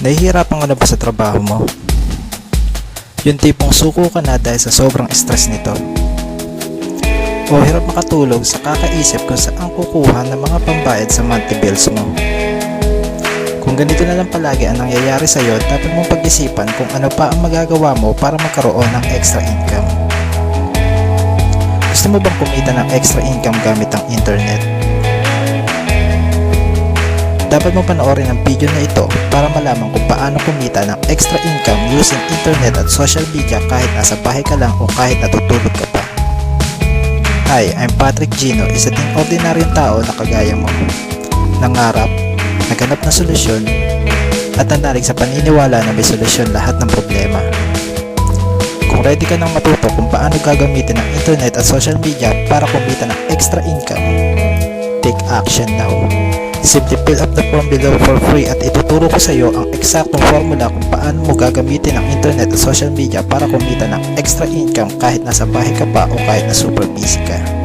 Nahihirapan ka na ba sa trabaho mo? Yung tipong suko ka na dahil sa sobrang stress nito. O hirap makatulog sa kakaisip kung saan kukuha ng mga pambayad sa monthly bills mo. Kung ganito na lang palagi ang nangyayari sa iyo, dapat mong pag-isipan kung ano pa ang magagawa mo para magkaroon ng extra income. Gusto mo bang kumita ng extra income gamit ang internet? Dapat mo panoorin ang video na ito para malaman kung paano kumita ng extra income using internet at social media kahit nasa bahay ka lang o kahit natutulog ka pa. Hi, I'm Patrick Gino, isa ding ordinaryong tao na kagaya mo. Nangarap, naghanap ng solusyon, at nanalig sa paniniwala na may solusyon lahat ng problema. Kung ready ka nang matuto kung paano gagamitin ang internet at social media para kumita ng extra income, take action now. Simply fill up the form below for free at ituturo ko sa iyo ang eksaktong formula kung paano mo gagamitin ang internet at social media para kumita ng extra income kahit nasa bahay ka pa o kahit na super busy ka.